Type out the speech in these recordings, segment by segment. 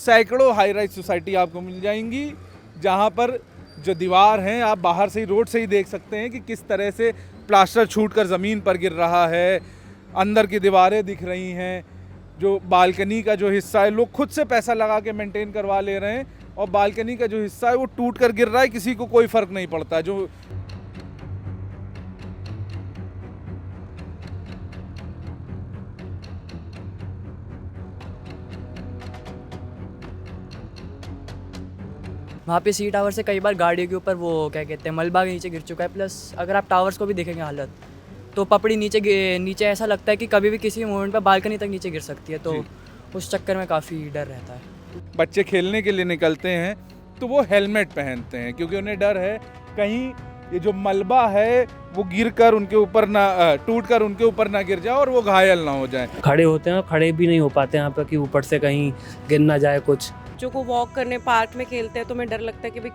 सैकड़ों high rise society आपको मिल जाएंगी, जहां पर जो दीवार हैं आप बाहर से ही, रोड से ही देख सकते हैं कि किस तरह से प्लास्टर छूटकर ज़मीन पर गिर रहा है। अंदर की दीवारें दिख रही हैं, जो बालकनी का जो हिस्सा है लोग खुद से पैसा लगा के मेंटेन करवा ले रहे हैं, और बालकनी का जो हिस्सा है वो टूट कर गिर रहा है, किसी को कोई फ़र्क नहीं पड़ता। जो वहाँ पे सी टावर से कई बार गाड़ियों के ऊपर वो क्या कहते हैं मलबा के नीचे गिर चुका है। प्लस अगर आप टावर्स को भी देखेंगे हालत, तो पपड़ी नीचे ऐसा लगता है कि कभी भी किसी मोमेंट पर बालकनी तक नीचे गिर सकती है। तो उस चक्कर में काफ़ी डर रहता है। बच्चे खेलने के लिए निकलते हैं तो वो हेलमेट पहनते हैं, क्योंकि उन्हें डर है कहीं ये जो मलबा है वो गिर कर उनके ऊपर ना, टूट कर उनके ऊपर ना गिर जाए और वो घायल ना हो जाए। खड़े होते हैं, खड़े भी नहीं हो पाते यहाँ पे कि ऊपर से कहीं गिर ना जाए कुछ। बच्चों को वॉक करने पार्क में खेलते हैं तो मैं डर लगता है कि भाई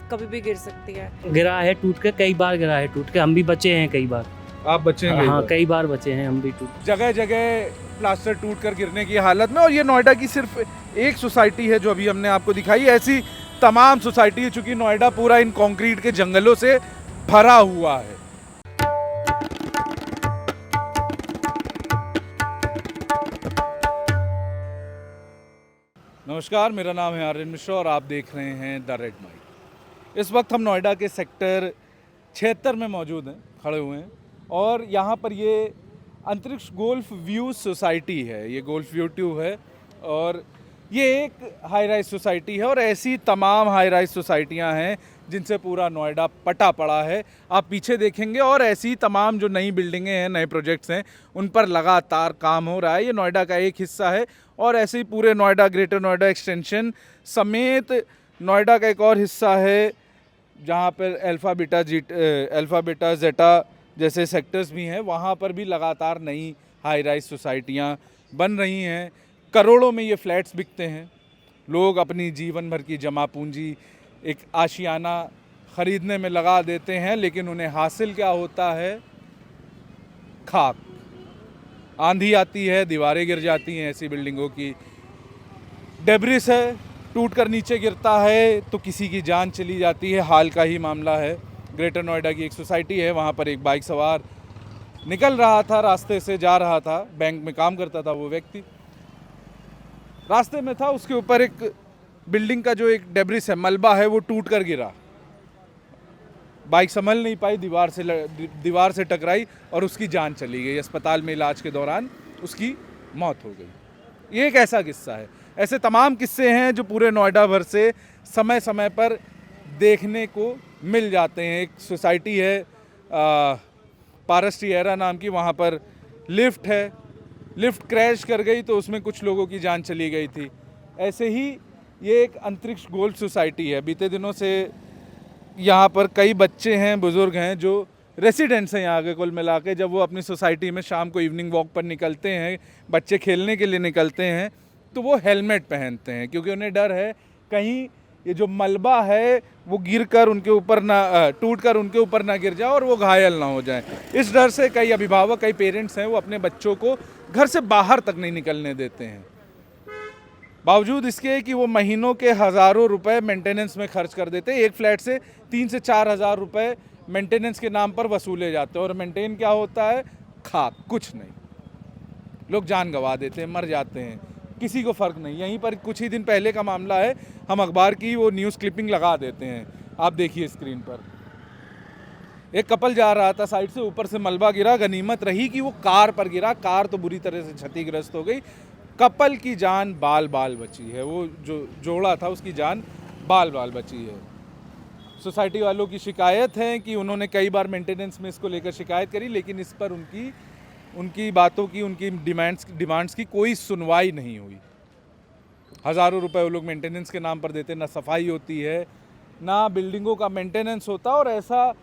कभी भी गिर सकती है। गिरा है टूट के, कई बार गिरा है टूट के, हम भी बचे हैं कई बार। आप बचे हैं? हाँ, कई बार बचे हैं हम भी टूट। जगह जगह प्लास्टर टूट कर गिरने की हालत में। और ये नोएडा की सिर्फ एक सोसाइटी है जो अभी हमने आपको दिखाई, ऐसी तमाम सोसाइटी है, चूंकि नोएडा पूरा इन कंक्रीट के जंगलों से भरा हुआ है। नमस्कार, मेरा नाम है आर्यन मिश्रा और आप देख रहे हैं द रेड माइक। इस वक्त हम नोएडा के सेक्टर 76 में मौजूद हैं, खड़े हुए हैं, और यहाँ पर ये अंतरिक्ष गोल्फ व्यू सोसाइटी है। ये गोल्फ व्यू ट्यूब है और ये एक हाई राइज सोसाइटी है, और ऐसी तमाम हाई राइज सोसाइटियाँ हैं जिनसे पूरा नोएडा पटा पड़ा है। आप पीछे देखेंगे और ऐसी तमाम जो नई बिल्डिंगें हैं, नए प्रोजेक्ट्स हैं, उन पर लगातार काम हो रहा है। ये नोएडा का एक हिस्सा है, और ऐसे ही पूरे नोएडा, ग्रेटर नोएडा एक्सटेंशन समेत नोएडा का एक और हिस्सा है जहाँ पर अल्फ़ा बीटा जेटा जैसे सेक्टर्स भी हैं। वहाँ पर भी लगातार नई हाई राइज सोसाइटियाँ बन रही हैं। करोड़ों में ये फ्लैट्स बिकते हैं। लोग अपनी जीवन भर की जमा पूंजी एक आशियाना ख़रीदने में लगा देते हैं, लेकिन उन्हें हासिल क्या होता है? खाक। आंधी आती है, दीवारें गिर जाती हैं ऐसी बिल्डिंगों की, डेब्रिस है, टूट कर नीचे गिरता है तो किसी की जान चली जाती है। हाल का ही मामला है, ग्रेटर नोएडा की एक सोसाइटी है, वहाँ पर एक बाइक सवार निकल रहा था, रास्ते से जा रहा था, बैंक में काम करता था वो व्यक्ति, रास्ते में था, उसके ऊपर एक बिल्डिंग का जो एक डेब्रिस है, मलबा है, वो टूट कर गिरा। बाइक संभल नहीं पाई, दीवार से टकराई और उसकी जान चली गई। अस्पताल में इलाज के दौरान उसकी मौत हो गई। ये एक ऐसा किस्सा है। ऐसे तमाम किस्से हैं जो पूरे नोएडा भर से समय समय पर देखने को मिल जाते हैं। एक सोसाइटी है पारस टिएरा नाम की, वहाँ पर लिफ्ट है, लिफ्ट क्रैश कर गई तो उसमें कुछ लोगों की जान चली गई थी। ऐसे ही ये एक अंतरिक्ष गोल्फ सोसाइटी है। बीते दिनों से यहाँ पर कई बच्चे हैं, बुज़ुर्ग हैं, जो रेसिडेंट्स हैं यहाँ के, कुल मिला के जब वो अपनी सोसाइटी में शाम को इवनिंग वॉक पर निकलते हैं, बच्चे खेलने के लिए निकलते हैं, तो वो हेलमेट पहनते हैं, क्योंकि उन्हें डर है कहीं ये जो मलबा है वो गिर कर उनके ऊपर ना, टूट कर उनके ऊपर ना गिर जाए और वो घायल ना हो जाए। इस डर से कई अभिभावक, कई पेरेंट्स हैं, वो अपने बच्चों को घर से बाहर तक नहीं निकलने देते हैं, बावजूद इसके कि वो महीनों के हज़ारों रुपए मेंटेनेंस में खर्च कर देते हैं। एक फ्लैट से 3 से 4 हज़ार रुपये मेंटेनेंस के नाम पर वसूले जाते हैं, और मेंटेन क्या होता है? खाक, कुछ नहीं। लोग जान गंवा देते हैं, मर जाते हैं, किसी को फ़र्क नहीं। यहीं पर कुछ ही दिन पहले का मामला है, हम अखबार की वो न्यूज़ क्लिपिंग लगा देते हैं, आप देखिए स्क्रीन पर। एक कपल जा रहा था, साइड से ऊपर से मलबा गिरा, गनीमत रही कि वो कार पर गिरा, कार तो बुरी तरह से क्षतिग्रस्त हो गई, कपल की जान बाल बाल बची है। वो जो जोड़ा था उसकी जान बाल बाल बची है। सोसाइटी वालों की शिकायत है कि उन्होंने कई बार मेंटेनेंस में इसको लेकर शिकायत करी, लेकिन इस पर उनकी बातों की, उनकी डिमांड्स की कोई सुनवाई नहीं हुई। हज़ारों रुपए वो लोग मेंटेनेंस के नाम पर देते, ना सफाई होती है, ना बिल्डिंगों का मेंटेनेंस होता। और ऐसा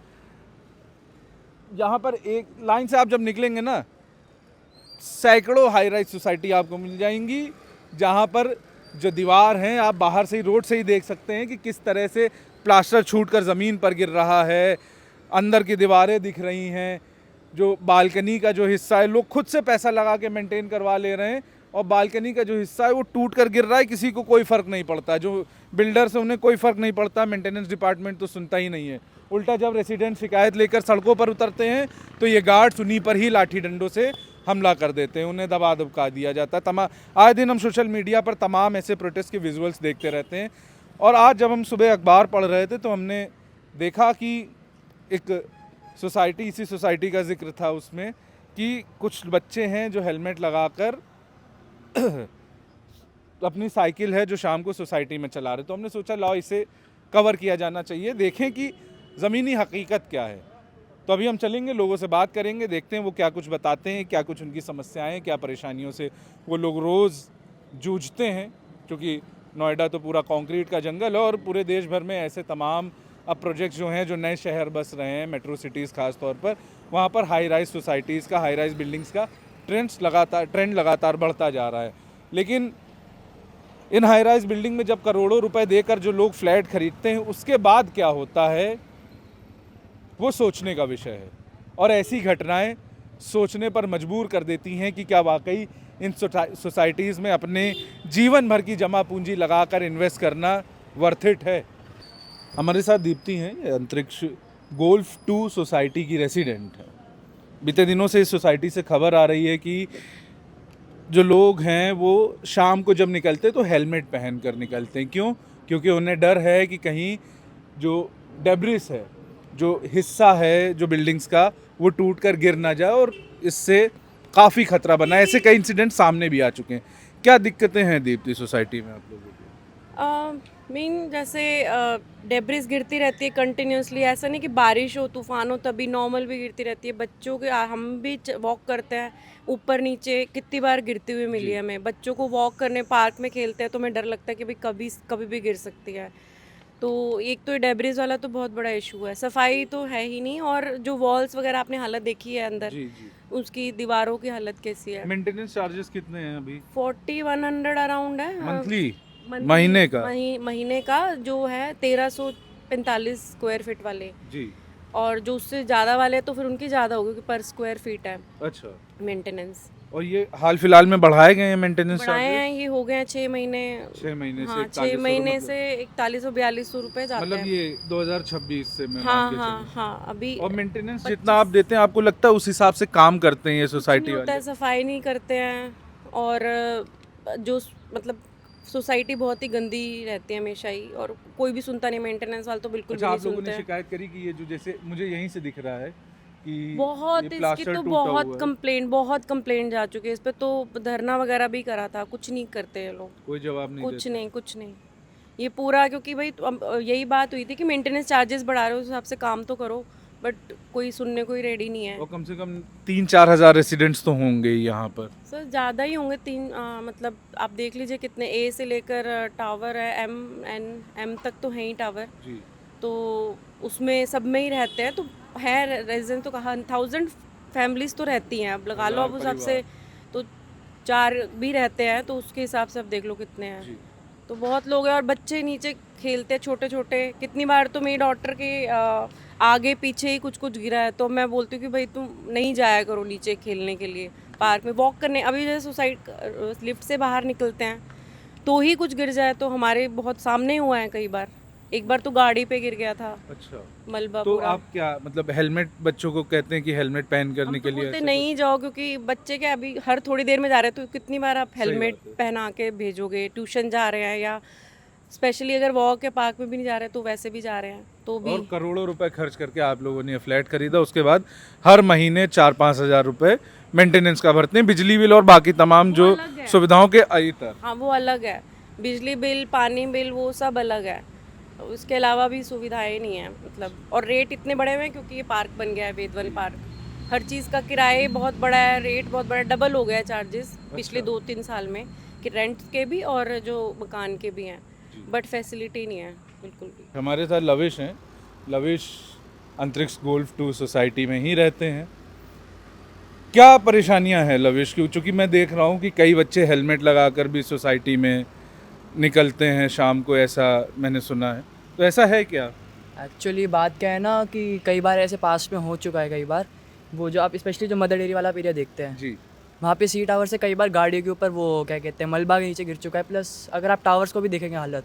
यहाँ पर एक लाइन से आप जब निकलेंगे ना, सैकड़ों हाई राइज सोसाइटी आपको मिल जाएंगी, जहाँ पर जो दीवार हैं आप बाहर से ही, रोड से ही देख सकते हैं कि किस तरह से प्लास्टर छूटकर ज़मीन पर गिर रहा है। अंदर की दीवारें दिख रही हैं, जो बालकनी का जो हिस्सा है लोग खुद से पैसा लगा के मेंटेन करवा ले रहे हैं, और बालकनी का जो हिस्सा है वो टूट कर गिर रहा है, किसी को कोई फ़र्क नहीं पड़ता। जो बिल्डर्स हैं उन्हें कोई फ़र्क नहीं पड़ता, मेंटेनेंस डिपार्टमेंट तो सुनता ही नहीं है। उल्टा जब रेसिडेंट शिकायत लेकर सड़कों पर उतरते हैं तो ये गार्ड्स उन्हीं पर ही लाठी डंडों से हमला कर देते हैं, उन्हें दबा दबका दिया जाता है। आए दिन हम सोशल मीडिया पर तमाम ऐसे प्रोटेस्ट के विजुअल्स देखते रहते हैं। और आज जब हम सुबह अखबार पढ़ रहे थे तो हमने देखा कि एक सोसाइटी, इसी सोसाइटी का जिक्र था उसमें कि कुछ बच्चे हैं जो हेलमेट लगाकर अपनी साइकिल है जो शाम को सोसाइटी में चला रहे। तो हमने सोचा लाओ इसे कवर किया जाना चाहिए, देखें कि ज़मीनी हकीकत क्या है। तो अभी हम चलेंगे, लोगों से बात करेंगे, देखते हैं वो क्या कुछ बताते हैं, क्या कुछ उनकी समस्याएं, क्या परेशानियों से वो लोग रोज़ जूझते हैं। क्योंकि नोएडा तो पूरा कंक्रीट का जंगल है और पूरे देश भर में ऐसे तमाम अब प्रोजेक्ट्स जो हैं, जो नए शहर बस रहे हैं, मेट्रो सिटीज़ खास तौर पर, वहाँ पर हाई राइज सोसाइटीज़ का, हाई राइज बिल्डिंग्स का ट्रेंड लगातार बढ़ता जा रहा है। लेकिन इन हाई राइज बिल्डिंग में जब करोड़ों रुपए देकर जो लोग फ्लैट खरीदते हैं, उसके बाद क्या होता है वो सोचने का विषय है। और ऐसी घटनाएं सोचने पर मजबूर कर देती हैं कि क्या वाकई इन सोसाइटीज़ में अपने जीवन भर की जमा पूंजी लगाकर इन्वेस्ट करना वर्थ इट है। हमारे साथ दीप्ति हैं, ये अंतरिक्ष गोल्फ 2 सोसाइटी की रेसिडेंट है। बीते दिनों से इस सोसाइटी से खबर आ रही है कि जो लोग हैं वो शाम को जब निकलते तो हेलमेट पहन कर निकलते हैं। क्यों? क्योंकि उन्हें डर है कि कहीं जो डेब्रिस है, जो हिस्सा है जो बिल्डिंग्स का, वो टूट कर गिर ना जाए और इससे काफ़ी खतरा बना है। ऐसे कई इंसिडेंट सामने भी आ चुके हैं। क्या दिक्कतें हैं दीप्ति सोसाइटी में आप लोगों की? मीन जैसे डेब्रिस गिरती रहती है कंटिन्यूसली, ऐसा नहीं कि बारिश हो तूफान हो तभी, नॉर्मल भी गिरती रहती है। बच्चों के हम भी वॉक करते हैं ऊपर नीचे, कितनी बार गिरती हुई मिली है हमें। बच्चों को वॉक करने पार्क में खेलते हैं तो हमें डर लगता है कि भाई कभी कभी भी गिर सकती है। तो एक तो ये डेब्रिस वाला तो बहुत बड़ा इशू है, सफाई तो है ही नहीं। और जो वॉल्स वगैरह आपने हालत देखी है अंदर, जी जी। उसकी दीवारों की हालत कैसी है। मेंटेनेंस चार्जेस कितने हैं अभी? 4100 अराउंड है मंथली, मंथली, महीने का? महीने का जो है 1345 स्क्वायर फीट वाले। जी। और जो उससे ज़्यादा वाले तो फिर उनकी ज़्यादा होगी, क्योंकि पर स्क्वायर फीट है अच्छा। मेंटेनेंस। और ये हाल फिलहाल में बढ़ाए गए हैं मेंटेनेंस बढ़ाए चार्जेस? हैं, ये हो गए हैं 6 महीने। 6 महीने से हाँ, 6 महीने से 4100-4200 रुपए जाते मतलब हैं। ये 2026 से मैं हाँ मान के हाँ चलूं। हाँ। अभी और मेंटेनेंस जितना आप देते हैं, आपको लगता है उस हिसाब से काम करते हैं ये सोसाइटी नहीं होता है, वाले? सफाई नहीं करते हैं। और जो मतलब सोसाइटी बहुत ही गंदी रहती है हमेशा ही, और कोई भी सुनता नहीं, मेंटेनेंस वाले तो बिल्कुल भी अच्छा, नहीं आप लोगों सुनते ने हैं। शिकायत करी कि ये जो, जैसे मुझे यहीं से दिख रहा है कि बहुत ये इसकी प्लास्टर तो टूटा हुआ बहुत है। कंप्लेंट जा चुकी है इस पे। तो धरना वगैरह भी करा था, कुछ नहीं करते ये लोग, कोई जवाब नहीं कुछ देते। नहीं कुछ नहीं। ये पूरा क्योंकि भाई तो अब यही बात हुई थी कि मेंटेनेंस चार्जेस बढ़ा रहे हो, उस हिसाब से काम तो करो, बट कोई सुनने को ही रेडी नहीं है। और कम से कम 3-4 हज़ार रेसिडेंट्स तो होंगे ही यहाँ पर। सर ज़्यादा ही होंगे, मतलब आप देख लीजिए कितने, ए से लेकर टावर है, एम तक तो है ही टावर। जी। तो उसमें सब में ही रहते हैं, तो है रेजिडेंट तो कहा 1000 फैमिलीज तो रहती हैं। अब लगा लो आप उस हिसाब से, तो 4 भी रहते हैं, तो उसके हिसाब से अब देख लो कितने हैं। जी। तो बहुत लोग हैं, और बच्चे नीचे खेलते हैं छोटे छोटे। कितनी बार तो मेरी डॉटर के आगे पीछे ही कुछ कुछ गिरा है, तो मैं बोलती हूँ कि भाई तुम नहीं जाया करो नीचे खेलने के लिए, पार्क में वॉक करने। अभी जैसे सोसाइटी लिफ्ट से बाहर निकलते हैं तो ही कुछ गिर जाए, तो हमारे बहुत सामने हुआ है कई बार। एक बार तो गाड़ी पे गिर गया था अच्छा। मलबा तो पूरा। आप क्या मतलब हेलमेट बच्चों को कहते हैं कि हेलमेट पहन करने हम के तो लिए? बोलते ऐसे नहीं जाओ, क्योंकि बच्चे क्या अभी हर थोड़ी देर में जा रहे हैं, तो कितनी बार आप हेलमेट बात है। पहना के भेजोगे। ट्यूशन जा रहे हैं या स्पेशली अगर वॉक के पार्क में भी नहीं जा रहे तो वैसे भी जा रहे हैं, तो भी। और करोड़ों रुपए खर्च करके आप लोगों ने फ्लैट खरीदा, उसके बाद हर महीने 4-5 हज़ार रुपए मेंटेनेंस का भरते हैं, बिजली बिल और बाकी तमाम जो अलग है। सुविधाओं के अतर। हाँ, वो अलग है, बिजली बिल, पानी बिल, वो सब अलग है। तो उसके अलावा भी सुविधाएं नहीं है मतलब। और रेट इतने बड़े हुए हैं क्योंकि ये पार्क बन गया है, वेदवन पार्क। हर चीज़ का किराया बहुत बड़ा है, रेट बहुत बड़ा, डबल हो गया है चार्जेस पिछले 2-3 साल में, कि रेंट के भी और जो मकान के भी हैं। बट फैसिलिटी नहीं है बिल्कुल भी। हमारे साथ लविश हैं। लविश अंतरिक्ष गोल्फ 2 सोसाइटी में ही रहते हैं। क्या परेशानियां हैं लविश की? क्योंकि मैं देख रहा हूं कि कई बच्चे हेलमेट लगाकर भी सोसाइटी में निकलते हैं शाम को, ऐसा मैंने सुना है। तो ऐसा है क्या? एक्चुअली बात क्या है ना कि कई बार ऐसे पास्ट में हो चुका है, कई बार वो जो आप स्पेशली जो मदर डेयरी वाला एरिया देखते हैं, जी। वहाँ पे सी टावर से कई बार गाड़ियों के ऊपर वो क्या कहते हैं मलबा के नीचे गिर चुका है। प्लस अगर आप टावर्स को भी देखेंगे हालत,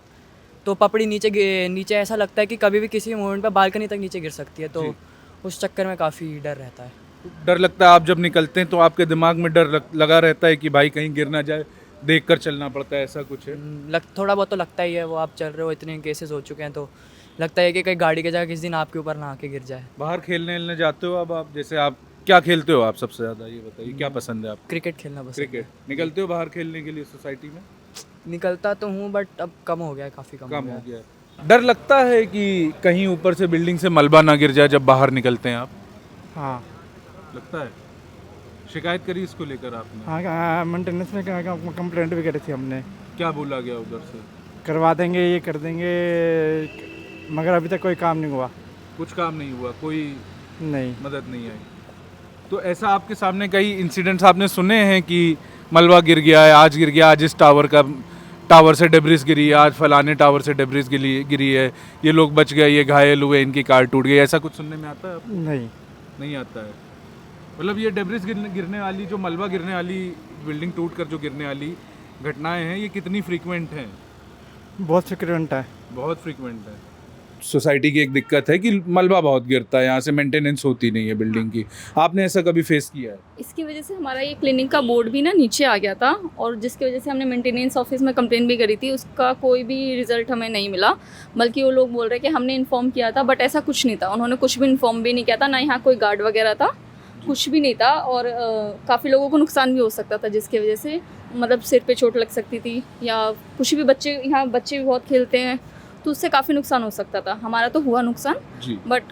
तो पपड़ी नीचे ऐसा लगता है कि कभी भी किसी मोमेंट पे बालकनी तक नीचे गिर सकती है। तो उस चक्कर में काफ़ी डर रहता है। डर लगता है, आप जब निकलते हैं तो आपके दिमाग में डर लगा रहता है कि भाई कहीं गिर ना जाए, देख कर चलना पड़ता है, ऐसा कुछ है? थोड़ा बहुत तो लगता ही है। वो आप चल रहे हो, इतने केसेस हो चुके हैं, तो लगता है कि कहीं गाड़ी की जगह किसी दिन आपके ऊपर ना आके गिर जाए। बाहर खेलने जाते हो अब आप? जैसे आप क्या खेलते हो आप सबसे ज़्यादा, ये बताइए, क्या पसंद है आपको? क्रिकेट खेलना बस। क्रिकेट। निकलते हो बाहर खेलने के लिए सोसाइटी में? निकलता तो हूँ बट अब कम हो गया है, काफ़ी कम कम हो हो गया है। गया। डर लगता है कि कहीं ऊपर से बिल्डिंग से मलबा ना गिर जाए जब बाहर निकलते हैं आप? हाँ लगता है। शिकायत करी इसको लेकर आपने? हाँ, मेंटेनेंस में कंप्लेंट भी करी थी हमने। क्या बोला गया उधर से? करवा देंगे, ये कर देंगे, मगर अभी तक कोई काम नहीं हुआ। कुछ काम नहीं हुआ, कोई नहीं। मदद नहीं आई। तो ऐसा आपके सामने कई इंसिडेंट्स आपने सुने हैं कि मलबा गिर गया है, आज गिर गया, आज इस टावर से डेब्रिस गिरी है, आज फलाने टावर से डेब्रिस गिरी है, ये लोग बच गए, ये घायल हुए, इनकी कार टूट गई, ऐसा कुछ सुनने में आता है आपको? नहीं। नहीं आता है। मतलब ये डेब्रिस गिरने वाली, जो मलबा गिरने वाली, बिल्डिंग टूट कर जो गिरने वाली घटनाएं हैं, ये कितनी फ्रीक्वेंट हैं? बहुत फ्रिक्वेंट है। बहुत फ्रीक्वेंट है। सोसाइटी की एक दिक्कत है कि मलबा बहुत गिरता है, यहाँ से मेंटेनेंस होती नहीं है बिल्डिंग की। आपने ऐसा कभी फेस किया है? इसकी वजह से हमारा ये क्लिनिक का बोर्ड भी ना नीचे आ गया था, और जिसकी वजह से हमने मेंटेनेंस ऑफिस में कंप्लेंट भी करी थी। उसका कोई भी रिजल्ट हमें नहीं मिला, बल्कि वो लोग बोल रहे हैं कि हमने इन्फॉर्म किया था, बट ऐसा कुछ नहीं था। उन्होंने कुछ भी इन्फॉर्म भी नहीं किया था, ना यहाँ कोई गार्ड वगैरह था, कुछ भी नहीं था। और काफ़ी लोगों को नुकसान भी हो सकता था, जिसकी वजह से मतलब सिर पे चोट लग सकती थी, या कुछ भी यहाँ बच्चे भी बहुत खेलते हैं, तो उससे काफ़ी नुकसान हो सकता था। हमारा तो हुआ नुकसान, बट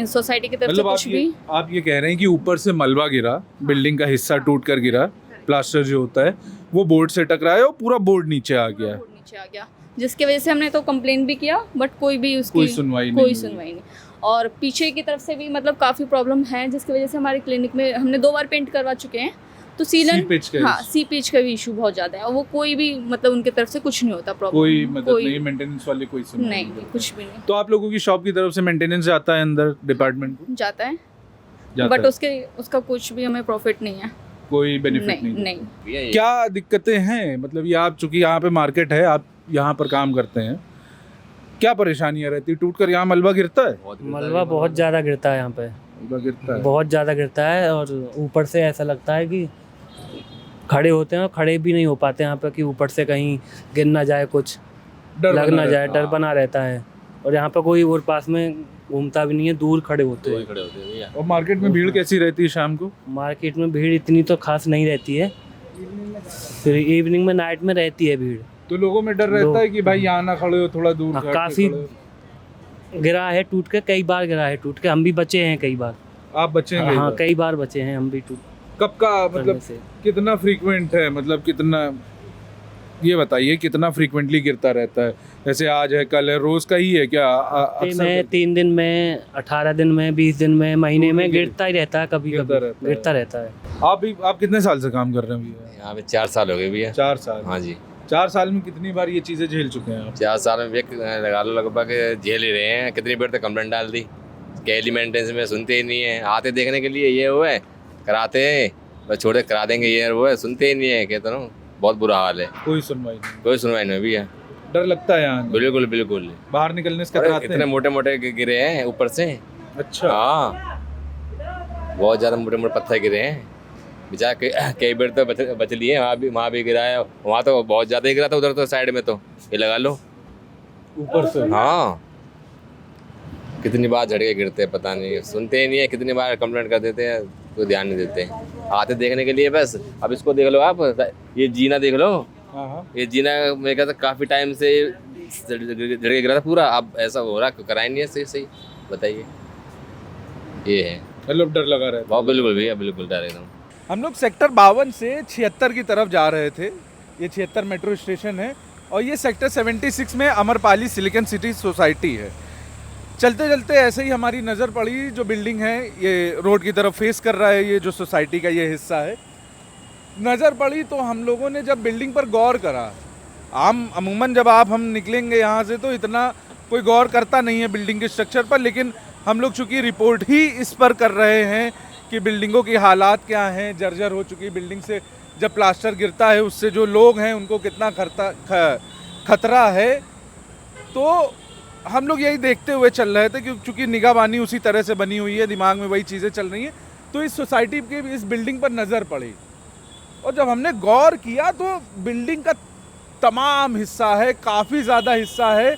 सोसाइटी की तरफ से कुछ भी। आप ये कह रहे हैं कि ऊपर से मलबा गिरा, बिल्डिंग का हिस्सा टूट कर गिरा, प्लास्टर जो होता है वो बोर्ड से टकराया और पूरा बोर्ड नीचे आ गया। बोर्ड नीचे आ गया, जिसकी वजह से हमने तो कंप्लेंट भी किया, बट कोई भी उसकी कोई सुनवाई नहीं। और पीछे की तरफ से भी मतलब काफ़ी प्रॉब्लम है, जिसकी वजह से हमारे क्लिनिक में हमने 2 बार पेंट करवा चुके हैं, तो सीलन सी पिच का भी इशू बहुत ज़्यादा है, और वो कोई भी मतलब उनके तरफ से कुछ नहीं होता प्रॉब्लम, कोई मदद नहीं, मेंटेनेंस वाले कोई सुनवाई नहीं, कुछ भी नहीं। तो आप लोगों की शॉप की तरफ से मेंटेनेंस जाता है अंदर डिपार्टमेंट को? जाता है, बट उसका कुछ भी हमें प्रॉफिट नहीं है, कोई बेनिफिट नहीं। क्या दिक्कतें हैं? मतलब ये आप चूंकि यहाँ पे मार्केट है, आप यहाँ पर काम करते हैं, क्या परेशानियाँ रहती? टूट कर यहाँ मलबा गिरता है? मलबा बहुत ज़्यादा गिरता है यहाँ पे, गिरता है बहुत ज़्यादा गिरता है। और ऊपर से ऐसा लगता है कि खड़े होते हैं और खड़े भी नहीं हो पाते यहाँ पे, कि ऊपर से कहीं गिर ना जाए, कुछ लग ना जाए, डर बना रहता है। और यहाँ पे कोई और पास में घूमता भी नहीं है, दूर खड़े होते हैं। और मार्केट में भीड़ कैसी रहती है शाम को? मार्केट में भीड़ इतनी तो खास नहीं रहती है, फिर इवनिंग में, नाइट में रहती है भीड़। तो लोगों में डर रहता है कि भाई यहाँ ना खड़े हो, थोड़ा दूर काफ़ी गिरा है टूट के, कई बार गिरा है टूट के, हम भी बचे हैं कई बार। आप बचे हैं? हाँ, कई बार बचे हैं हम भी टूट। कब का मतलब कितना फ्रीक्वेंट है, मतलब कितना, ये बताइए, कितना फ्रीक्वेंटली गिरता रहता है? जैसे आज है, कल है, रोज का ही है क्या? में 3 दिन में, 18 दिन में, 20 दिन में, महीने में गिरता ही रहता है, कभी कभी गिरता रहता है। आप कितने साल से काम कर रहे हैं भैया? यहाँ पे 4 साल हो गए भैया। 4 साल? हाँ जी। 4 साल में कितनी बार ये चीज़ें झेल चुके हैं आप? 4 साल में लगा लो, लगभग झेल ही रहे हैं। कितनी बार तक कंप्लेंट डाल दी, कैली मेंटेनेंस में सुनते ही नहीं है। आते देखने के लिए, ये वो है, कराते हैं, बस छोड़े करा देंगे, ये वो है, सुनते ही नहीं है। कहता हूँ बहुत बुरा हाल है, कोई सुनवाई नहीं? कोई सुनवाई नहीं भैया। डर लगता है यहाँ? बिल्कुल बिल्कुल। बाहर निकलने से कतराते हैं? इतने मोटे मोटे गिरे हैं ऊपर से। अच्छा। हाँ, बहुत ज़्यादा मोटे मोटे पत्थर गिरे हैं बेचारा। कई बार तो बच लिए, वहाँ भी गिरा है। वहाँ तो बहुत ज़्यादा ही गिरा था, उधर तो साइड में तो ये लगा लो ऊपर से। हाँ, कितनी बार झटके गिरते हैं, पता नहीं, सुनते ही नहीं है। कितनी बार कंप्लेंट कर देते हैं, कोई ध्यान नहीं देते। आते देखने के लिए बस। अब इसको देख लो आप, ये जीना देख लो। ये जीना मेरे ख्याल से काफ़ी टाइम से झटके गिरा था पूरा। अब ऐसा हो रहा, कराए नहीं है सही सही, बताइए। ये है, मतलब डर लगा रहता है? बिल्कुल भैया, बिल्कुल डर एकदम। हम लोग सेक्टर 52 से 76 की तरफ जा रहे थे। ये 76 मेट्रो स्टेशन है, और ये सेक्टर 76 में अमरपाली सिलिकन सिटी सोसाइटी है। चलते चलते ऐसे ही हमारी नज़र पड़ी, जो बिल्डिंग है ये रोड की तरफ फेस कर रहा है, ये जो सोसाइटी का ये हिस्सा है। नज़र पड़ी तो हम लोगों ने जब बिल्डिंग पर गौर करा, अमूमन जब हम निकलेंगे यहाँ से तो इतना कोई गौर करता नहीं है बिल्डिंग के स्ट्रक्चर पर, लेकिन हम लोग चूँकि रिपोर्ट ही इस पर कर रहे हैं कि बिल्डिंगों की हालात क्या हैं, जर्जर हो चुकी बिल्डिंग से जब प्लास्टर गिरता है उससे जो लोग हैं उनको कितना खतरा है। तो हम लोग यही देखते हुए चल रहे थे कि चूँकि निगाहबानी उसी तरह से बनी हुई है, दिमाग में वही चीज़ें चल रही हैं, तो इस सोसाइटी के इस बिल्डिंग पर नज़र पड़ी और जब हमने गौर किया तो बिल्डिंग का तमाम हिस्सा है, काफ़ी ज़्यादा हिस्सा है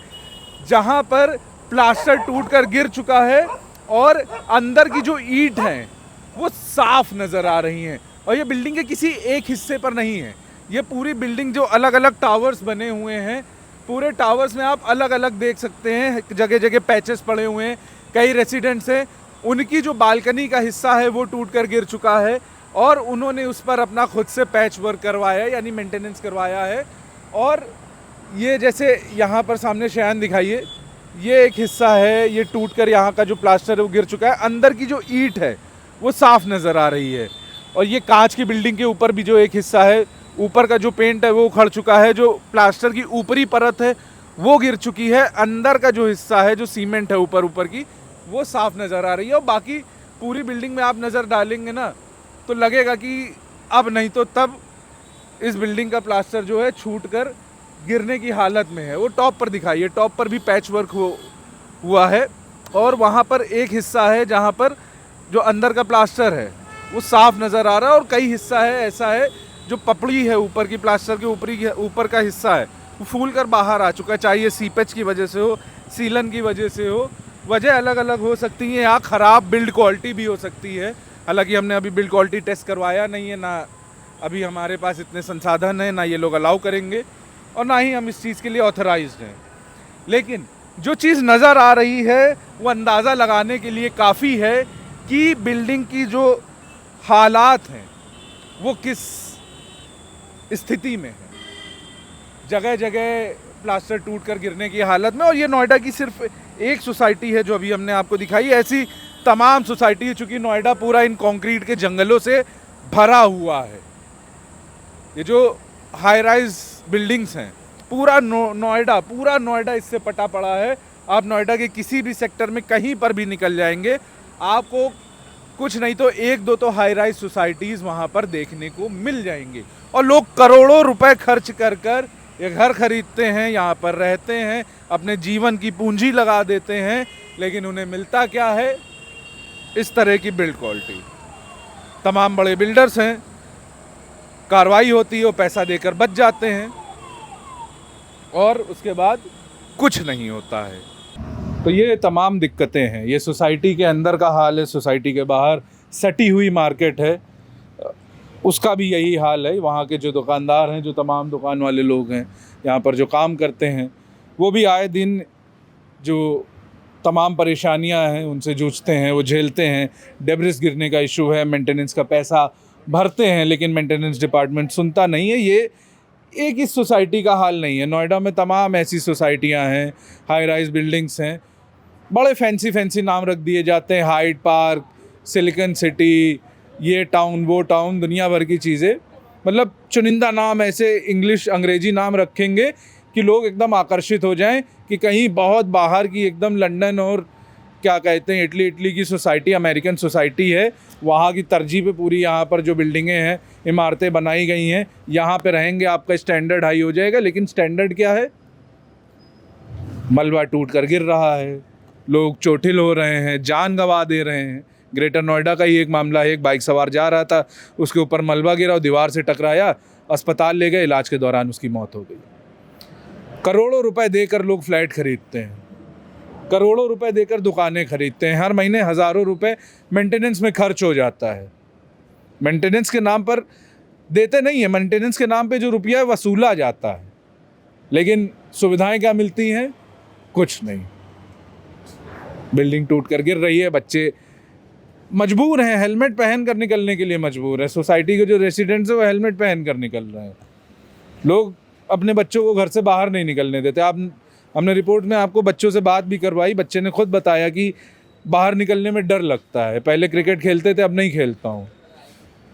जहाँ पर प्लास्टर टूटकर गिर चुका है और अंदर की जो ईंट हैं वो साफ नज़र आ रही हैं। और ये बिल्डिंग के किसी एक हिस्से पर नहीं है, ये पूरी बिल्डिंग जो अलग अलग टावर्स बने हुए हैं, पूरे टावर्स में आप अलग अलग देख सकते हैं, जगह जगह पैचेस पड़े हुए हैं। कई रेसिडेंट्स हैं, उनकी जो बालकनी का हिस्सा है वो टूटकर गिर चुका है और उन्होंने उस पर अपना खुद से पैच वर्क करवाया यानी मेंटेनेंस करवाया है। और ये जैसे यहाँ पर सामने शयान दिखाइए, ये एक हिस्सा है, ये टूटकर यहाँ का जो प्लास्टर है वो गिर चुका है, अंदर की जो ईंट है वो साफ नज़र आ रही है। और ये कांच की बिल्डिंग के ऊपर भी जो एक हिस्सा है, ऊपर का जो पेंट है वो उखड़ चुका है, जो प्लास्टर की ऊपरी परत है वो गिर चुकी है, अंदर का जो हिस्सा है जो सीमेंट है ऊपर की वो साफ नज़र आ रही है। और बाकी पूरी बिल्डिंग में आप नज़र डालेंगे ना तो लगेगा कि अब नहीं तो तब इस बिल्डिंग का प्लास्टर जो है छूट कर गिरने की हालत में है। वो टॉप पर दिखाइए, टॉप पर भी पैच वर्क हुआ है और वहाँ पर एक हिस्सा है जहाँ पर जो अंदर का प्लास्टर है वो साफ नज़र आ रहा है और कई हिस्सा है ऐसा है जो पपड़ी है ऊपर की प्लास्टर के ऊपर का हिस्सा है वो फूल कर बाहर आ चुका है, चाहे ये सीपेज की वजह से हो, सीलन की वजह से हो, वजह अलग अलग हो सकती है। यहाँ ख़राब बिल्ड क्वालिटी भी हो सकती है, हालांकि हमने अभी बिल्ड क्वालिटी टेस्ट करवाया नहीं है, ना अभी हमारे पास इतने संसाधन हैं, ना ये लोग अलाउ करेंगे और ना ही हम इस चीज़ के लिए ऑथराइज्ड हैं। लेकिन जो चीज़ नज़र आ रही है वो अंदाज़ा लगाने के लिए काफ़ी है कि बिल्डिंग की जो हालात हैं वो किस स्थिति में है। जगह जगह प्लास्टर टूटकर गिरने की हालत में, और ये नोएडा की सिर्फ एक सोसाइटी है जो अभी हमने आपको दिखाई, ऐसी तमाम सोसाइटी है। चूँकि नोएडा पूरा इन कंक्रीट के जंगलों से भरा हुआ है, ये जो हाई राइज बिल्डिंग्स हैं पूरा नोएडा इससे पटा पड़ा है। आप नोएडा के किसी भी सेक्टर में कहीं पर भी निकल जाएंगे, आपको कुछ नहीं तो एक दो तो हाई राइज सोसाइटीज़ वहाँ पर देखने को मिल जाएंगी। और लोग करोड़ों रुपए खर्च कर ये घर खरीदते हैं, यहाँ पर रहते हैं, अपने जीवन की पूंजी लगा देते हैं, लेकिन उन्हें मिलता क्या है? इस तरह की बिल्ड क्वालिटी। तमाम बड़े बिल्डर्स हैं, कार्रवाई होती है, वो पैसा देकर बच जाते हैं और उसके बाद कुछ नहीं होता है। तो ये तमाम दिक्कतें हैं, ये सोसाइटी के अंदर का हाल है, सोसाइटी के बाहर सटी हुई मार्केट है उसका भी यही हाल है। वहाँ के जो दुकानदार हैं, जो तमाम दुकान वाले लोग हैं, यहाँ पर जो काम करते हैं, वो भी आए दिन जो तमाम परेशानियाँ हैं उनसे जूझते हैं, वो झेलते हैं। डेब्रिस गिरने का इशू है, मेंटेनेंस का पैसा भरते हैं लेकिन मेंटेनेंस डिपार्टमेंट सुनता नहीं है। ये एक इस सोसाइटी का हाल नहीं है, नोएडा में तमाम ऐसी सोसाइटियाँ हैं, हाई राइज बिल्डिंग्स हैं, बड़े फैंसी नाम रख दिए जाते हैं, हाइट पार्क, सिलिकॉन सिटी, ये टाउन वो टाउन, दुनिया भर की चीज़ें, मतलब चुनिंदा नाम ऐसे इंग्लिश अंग्रेजी नाम रखेंगे कि लोग एकदम आकर्षित हो जाएं कि कहीं बहुत बाहर की एकदम लंदन और क्या कहते हैं इटली की सोसाइटी, अमेरिकन सोसाइटी है, वहाँ की तरजीह पे पूरी यहाँ पर जो बिल्डिंगें हैं, इमारतें बनाई गई हैं, यहाँ पे रहेंगे, आपका स्टैंडर्ड हाई हो जाएगा। लेकिन स्टैंडर्ड क्या है? मलबा टूट कर गिर रहा है, लोग चोटिल हो रहे हैं, जान गंवा दे रहे हैं। ग्रेटर नोएडा का ही एक मामला है, एक बाइक सवार जा रहा था, उसके ऊपर मलबा गिरा और दीवार से टकराया, अस्पताल ले गए, इलाज के दौरान उसकी मौत हो गई। करोड़ों रुपए देकर लोग फ्लैट खरीदते हैं, करोड़ों रुपए देकर दुकानें खरीदते हैं, हर महीने हज़ारों रुपए मेंटेनेंस में खर्च हो जाता है। मेंटेनेंस के नाम पर देते नहीं है, मेंटेनेंस के नाम पे जो रुपया है वसूला जाता है, लेकिन सुविधाएं क्या मिलती हैं? कुछ नहीं। बिल्डिंग टूट कर गिर रही है, बच्चे मजबूर हैं, हेलमेट पहन कर निकलने के लिए मजबूर है। सोसाइटी के जो रेसिडेंट्स हैं वो हेलमेट पहन कर निकल रहे हैं। लोग अपने बच्चों को घर से बाहर नहीं निकलने देते। हमने रिपोर्ट में आपको बच्चों से बात भी करवाई, बच्चे ने खुद बताया कि बाहर निकलने में डर लगता है, पहले क्रिकेट खेलते थे, अब नहीं खेलता हूँ।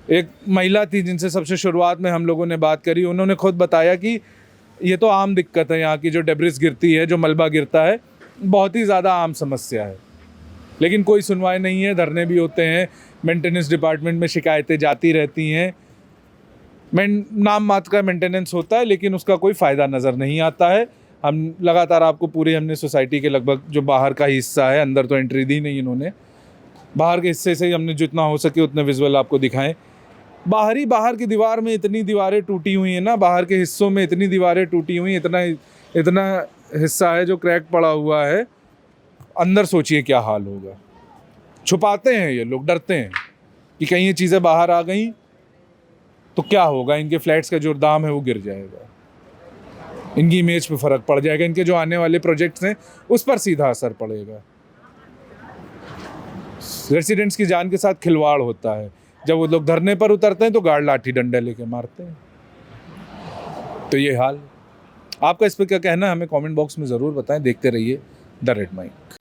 एक महिला थी जिनसे सबसे शुरुआत में हम लोगों ने बात करी, उन्होंने खुद बताया कि ये तो आम दिक्कत है, यहाँ की जो डेब्रिस गिरती है, जो मलबा गिरता है, बहुत ही ज़्यादा आम समस्या है, लेकिन कोई सुनवाई नहीं है। धरने भी होते हैं, मेंटेनेंस डिपार्टमेंट में शिकायतें जाती रहती हैं। नाम मात्र का मेंटेनेंस होता है, लेकिन उसका कोई फ़ायदा नज़र नहीं आता है। हम लगातार आपको पूरे हमने सोसाइटी के लगभग जो बाहर का हिस्सा है, अंदर तो एंट्री दी नहीं इन्होंने, बाहर के हिस्से से ही हमने जितना हो सके उतने विजुअल आपको दिखाएं। बाहर की दीवार में इतनी दीवारें टूटी हुई हैं ना, बाहर के हिस्सों में इतनी दीवारें टूटी हुई, इतना हिस्सा है जो क्रैक पड़ा हुआ है। अंदर सोचिए क्या हाल होगा। छुपाते हैं ये लोग, डरते हैं कि कहीं ये चीज़ें बाहर आ गई तो क्या होगा, इनके फ्लैट्स का जो दाम है वो गिर जाएगा, इनकी इमेज पे फ़र्क पड़ जाएगा, इनके जो आने वाले प्रोजेक्ट्स हैं उस पर सीधा असर पड़ेगा। रेसिडेंट्स की जान के साथ खिलवाड़ होता है। जब वो लोग धरने पर उतरते हैं तो गार्ड लाठी डंडे लेके मारते हैं। तो ये हाल। आपका इस पर क्या कहना है हमें कमेंट बॉक्स में ज़रूर बताएं। देखते रहिए द रेड माइक।